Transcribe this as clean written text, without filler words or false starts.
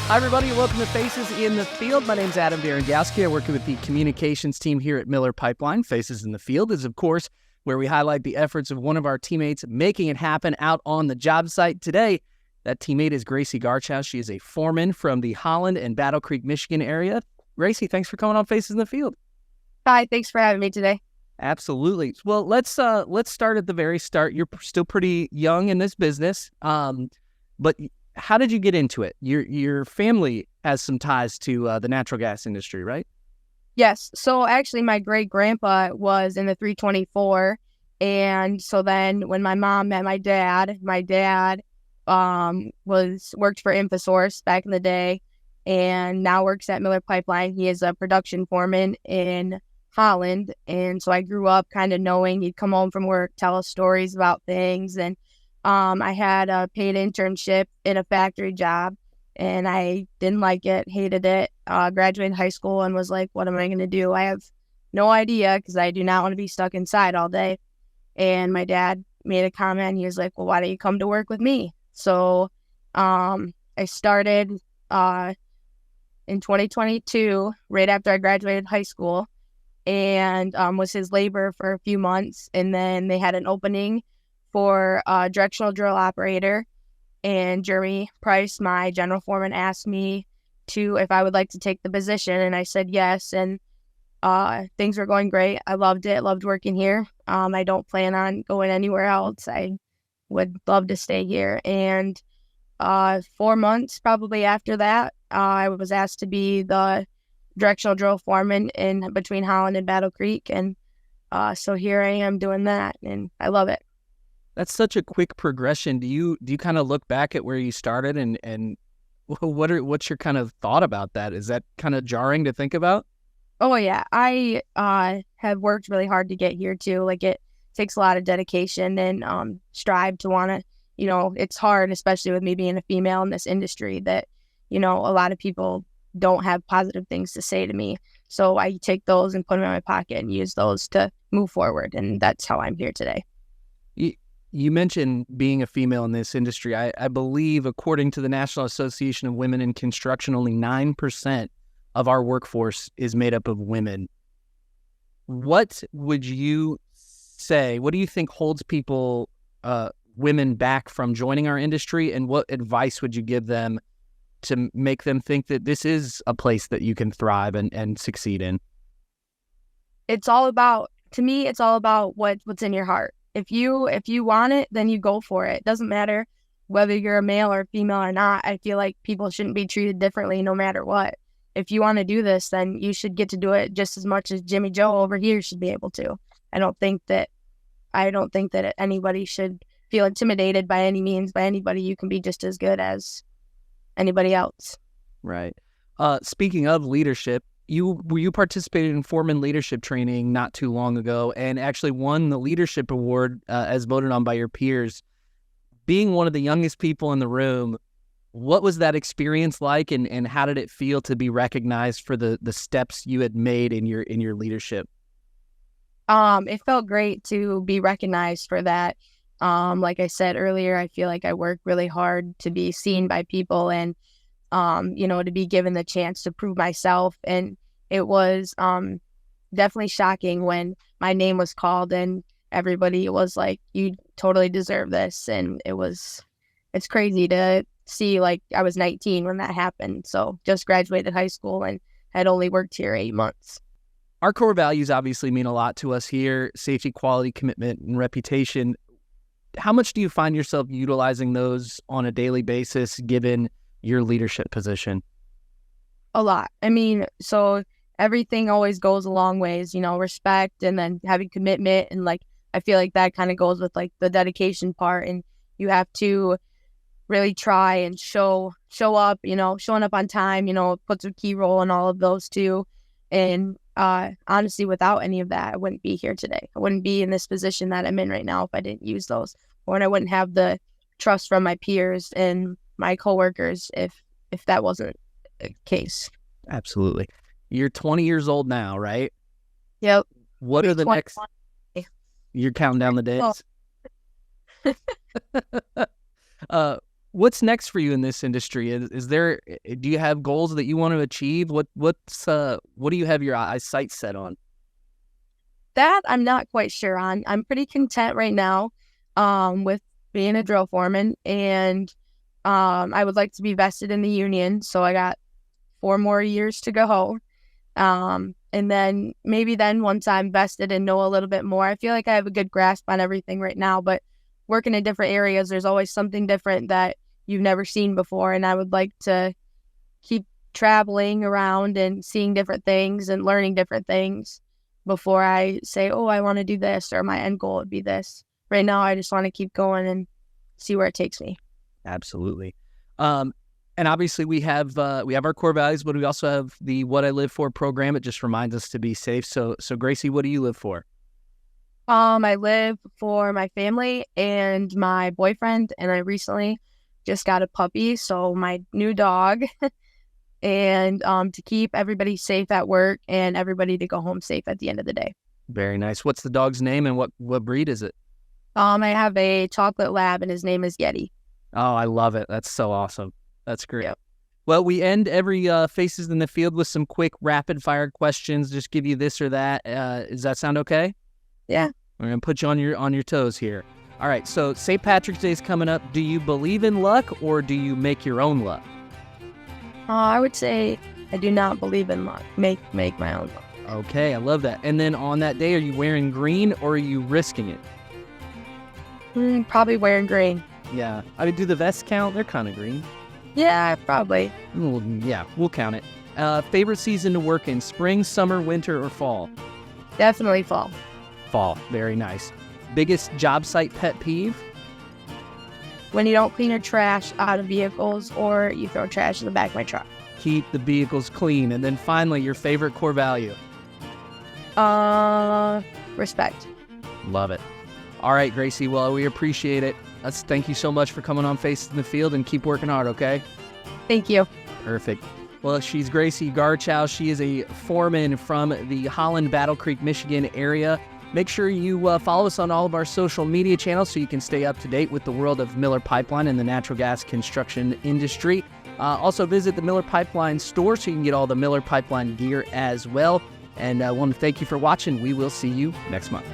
Hi, everybody. Welcome to Faces in the Field. My name's Adam Darengowski. I work with the communications team here at Miller Pipeline. Faces in the Field is, of course, where we highlight the efforts of one of our teammates making it happen out on the job site. Today, that teammate is Gracie Garchow. She is a foreman from the Holland and Battle Creek, Michigan area. Gracie, thanks for coming on Faces in the Field. Hi, thanks for having me today. Absolutely. Well, let's start at the very start. You're still pretty young in this business, but how did you get into it? Your family has some ties to the natural gas industry, right? Yes. So actually, my great-grandpa was in the 324. And so then when my mom met my dad worked for InfoSource back in the day and now works at Miller Pipeline. He is a production foreman in Holland. And so I grew up kind of knowing he'd come home from work, tell us stories about things. And I had a paid internship in a factory job, and I didn't like it, hated it. Graduated high school and was like, what am I going to do? I have no idea because I do not want to be stuck inside all day. And my dad made a comment. He was like, well, why don't you come to work with me? So I started in 2022, right after I graduated high school, and was his labor for a few months. And then they had an opening for a directional drill operator, and Jeremy Price, my general foreman, asked me if I would like to take the position, and I said yes. And things were going great. I loved it, loved working here. I don't plan on going anywhere else. I would love to stay here. And 4 months probably after that, I was asked to be the directional drill foreman in between Holland and Battle Creek, and so here I am doing that, and I love it. That's such a quick progression. Do you kind of look back at where you started and what's your kind of thought about that? Is that kind of jarring to think about? Oh yeah, I have worked really hard to get here too. Like, it takes a lot of dedication and strive to want to, it's hard, especially with me being a female in this industry, that, a lot of people don't have positive things to say to me. So I take those and put them in my pocket and use those to move forward. And that's how I'm here today. You mentioned being a female in this industry. I believe, according to the National Association of Women in Construction, only 9% of our workforce is made up of women. What would you say? What do you think holds women back from joining our industry? And what advice would you give them to make them think that this is a place that you can thrive and succeed in? To me, it's all about what's in your heart. If you want it, then you go for it. It doesn't matter whether you're a male or female or not. I feel like people shouldn't be treated differently no matter what. If you want to do this, then you should get to do it just as much as Jimmy Joe over here should be able to. I don't think that anybody should feel intimidated by any means by anybody. You can be just as good as anybody else. Right. Speaking of leadership, you participated in foreman leadership training not too long ago and actually won the leadership award as voted on by your peers. Being one of the youngest people in the room, what was that experience like, and how did it feel to be recognized for the steps you had made in your leadership? It felt great to be recognized for that. Like I said earlier, I feel like I work really hard to be seen by people and to be given the chance to prove myself. And it was definitely shocking when my name was called and everybody was like, you totally deserve this. And it's crazy to see. Like, I was 19 when that happened. So just graduated high school and had only worked here 8 months. Our core values obviously mean a lot to us here: safety, quality, commitment, and reputation. How much do you find yourself utilizing those on a daily basis, given your leadership position? A lot. I mean, so everything always goes a long ways, respect, and then having commitment. And like, I feel like that kind of goes with like the dedication part, and you have to really try and show up, showing up on time, puts a key role in all of those too. And honestly, without any of that, I wouldn't be here today. I wouldn't be in this position that I'm in right now if I didn't use those, or I wouldn't have the trust from my peers and my coworkers if that wasn't the case. Absolutely. You're 20 years old now, right? Yep. What are the next? You're counting down the days. Oh. What's next for you in this industry? Do you have goals that you want to achieve? What do you have your eyesight set on? That I'm not quite sure on. I'm pretty content right now with being a drill foreman, and I would like to be vested in the union, so I got 4 more years to go. And then maybe once I'm vested and know a little bit more, I feel like I have a good grasp on everything right now, but working in different areas, there's always something different that you've never seen before. And I would like to keep traveling around and seeing different things and learning different things before I say, oh, I want to do this, or my end goal would be this. Right now, I just want to keep going and see where it takes me. Absolutely. And obviously we have our core values, but we also have the What I Live For program. It just reminds us to be safe. So Gracie, what do you live for? I live for my family and my boyfriend, and I recently just got a puppy, so my new dog, and to keep everybody safe at work and everybody to go home safe at the end of the day. Very nice. What's the dog's name and what breed is it? I have a chocolate lab, and his name is Yeti. Oh, I love it. That's so awesome. That's great. Yep. Well, we end every Faces in the Field with some quick rapid fire questions. Just give you this or that. Does that sound okay? Yeah. We're going to put you on your toes here. All right, so St. Patrick's Day is coming up. Do you believe in luck or do you make your own luck? I would say I do not believe in luck. Make my own luck. Okay, I love that. And then on that day, are you wearing green or are you risking it? Probably wearing green. Yeah. I mean, do the vests count? They're kind of green. Yeah, probably. Well, yeah, we'll count it. Favorite season to work in, spring, summer, winter, or fall? Definitely fall. Fall. Very nice. Biggest job site pet peeve? When you don't clean your trash out of vehicles or you throw trash in the back of my truck. Keep the vehicles clean. And then finally, your favorite core value? Respect. Love it. All right, Gracie. Well, we appreciate it. Thank you so much for coming on Faces in the Field, and keep working hard, okay? Thank you. Perfect. Well, she's Gracie Garchow. She is a foreman from the Holland, Battle Creek, Michigan area. Make sure you follow us on all of our social media channels so you can stay up to date with the world of Miller Pipeline and the natural gas construction industry. Also visit the Miller Pipeline store so you can get all the Miller Pipeline gear as well. And I want to thank you for watching. We will see you next month.